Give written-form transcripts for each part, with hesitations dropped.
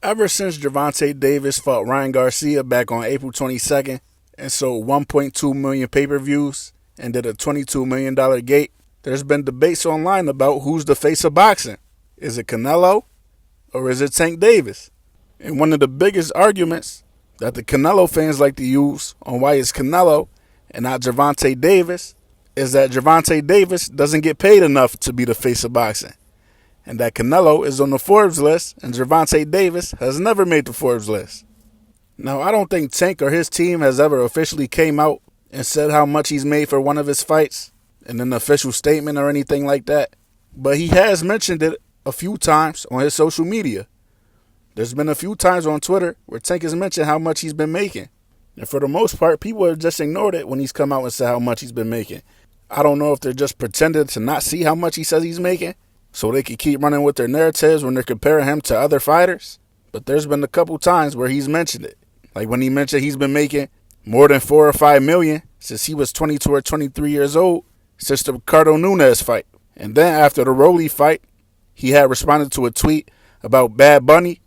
Ever since Gervonta Davis fought Ryan Garcia back on April 22nd and sold 1.2 million pay-per-views and did a $22 million gate, there's been debates online about who's the face of boxing. Is it Canelo or is it Tank Davis? And one of the biggest arguments that the Canelo fans like to use on why it's Canelo and not Gervonta Davis is that Gervonta Davis doesn't get paid enough to be the face of boxing, and that Canelo is on the Forbes list and Gervonta Davis has never made the Forbes list. Now, I don't think Tank or his team has ever officially came out and said how much he's made for one of his fights in an official statement or anything like that, but he has mentioned it a few times on his social media. There's been a few times on Twitter where Tank has mentioned how much he's been making, and for the most part, people have just ignored it when he's come out and said how much he's been making. I don't know if they're just pretending to not see how much he says he's making so they can keep running with their narratives when they're comparing him to other fighters. But there's been a couple times where he's mentioned it. Like when he mentioned he's been making more than 4 or 5 million since he was 22 or 23 years old, since the Ricardo Nunes fight. And then after the Rolly fight, he had responded to a tweet about Bad Bunny.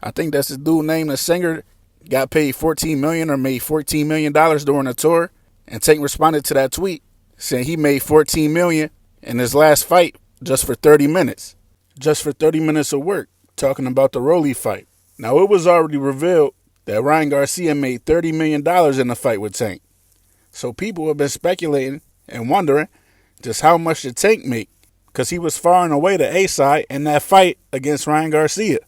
I think that's the dude named the singer, got paid $14 million or made $14 million during a tour. And Tank responded to that tweet saying he made $14 million in his last fight just for 30 minutes. Just for 30 minutes of work, talking about the Rolly fight. Now, it was already revealed that Ryan Garcia made $30 million in the fight with Tank. So people have been speculating and wondering just how much did Tank make, because he was far and away the A-side in that fight against Ryan Garcia.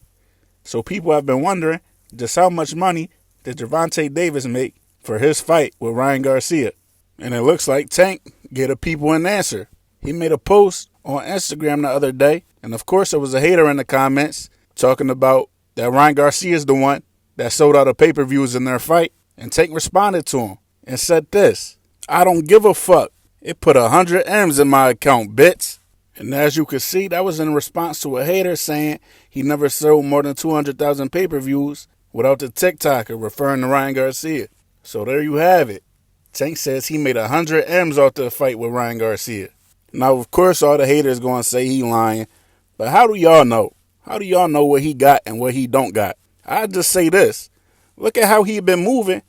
So people have been wondering just how much money did Gervonta Davis make for his fight with Ryan Garcia. And it looks like Tank gave the people an answer. He made a post on Instagram the other day, and of course there was a hater in the comments talking about that Ryan Garcia is the one that sold out the pay-per-views in their fight, and Tank responded to him and said this: "I don't give a fuck. It put 100 M's in my account, bitch." And as you can see, that was in response to a hater saying he never sold more than 200,000 pay-per-views without the TikToker referring to Ryan Garcia. So there you have it. Tank says he made 100 M's off the fight with Ryan Garcia. Now, of course, all the haters going to say he lying, but how do y'all know? How do y'all know what he got and what he don't got? I just say this. Look at how he been moving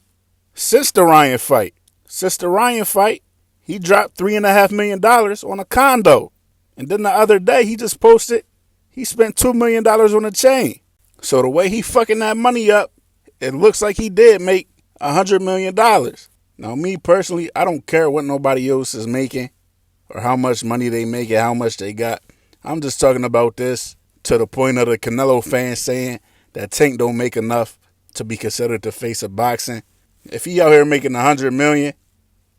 since the Ryan fight. Since the Ryan fight, he dropped $3.5 million on a condo. And then the other day, he just posted he spent $2 million on a chain. So the way he fucking that money up, it looks like he did make $100 million. Now, me personally, I don't care what nobody else is making or how much money they make and how much they got. I'm just talking about this to the point of the Canelo fans saying that Tank don't make enough to be considered the face of boxing. If he out here making $100 million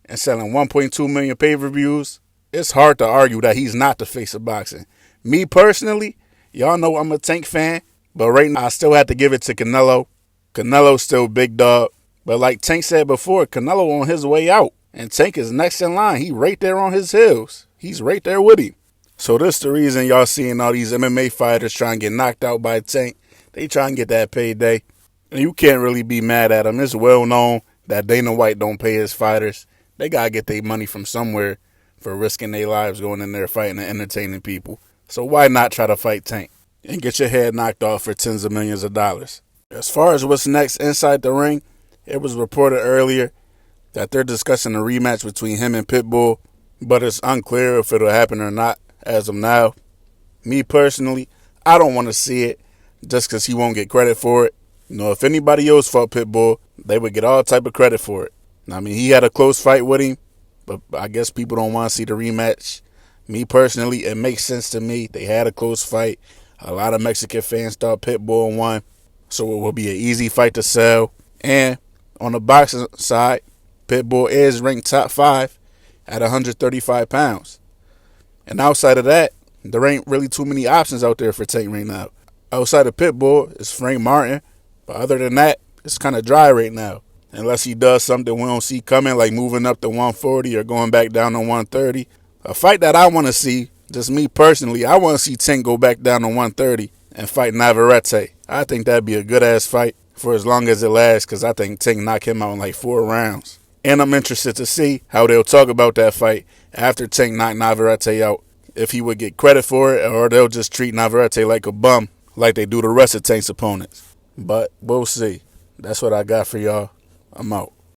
and selling 1.2 million pay-per-views, it's hard to argue that he's not the face of boxing. Me personally, y'all know I'm a Tank fan, but right now I still have to give it to Canelo. Canelo's still big dog. But like Tank said before, Canelo on his way out. And Tank is next in line. He right there on his heels. He's right there with him. So this the reason y'all seeing all these MMA fighters trying to get knocked out by Tank. They trying to get that payday. And you can't really be mad at them. It's well known that Dana White don't pay his fighters. They got to get their money from somewhere for risking their lives going in there fighting and entertaining people. So why not try to fight Tank and get your head knocked off for tens of millions of dollars? As far as what's next inside the ring, it was reported earlier that they're discussing a rematch between him and Pitbull, but it's unclear if it'll happen or not as of now. Me personally, I don't want to see it just because he won't get credit for it. You know, if anybody else fought Pitbull, they would get all type of credit for it. I mean, he had a close fight with him, but I guess people don't want to see the rematch. Me personally, it makes sense to me. They had a close fight. A lot of Mexican fans thought Pitbull won, so it will be an easy fight to sell. And on the boxing side, Pitbull is ranked top 5 at 135 pounds. And outside of that, there ain't really too many options out there for Tank right now. Outside of Pitbull is Frank Martin, but other than that, it's kind of dry right now. Unless he does something we don't see coming, like moving up to 140 or going back down to 130. A fight that I want to see, just me personally, I want to see Tank go back down to 130 and fight Navarrete. I think that'd be a good-ass fight for as long as it lasts, because I think Tank knocked him out in like 4 rounds. And I'm interested to see how they'll talk about that fight after Tank knocked Navarrete out. If he would get credit for it, or they'll just treat Navarrete like a bum, like they do the rest of Tank's opponents. but we'll see. That's what I got for y'all. I'm out.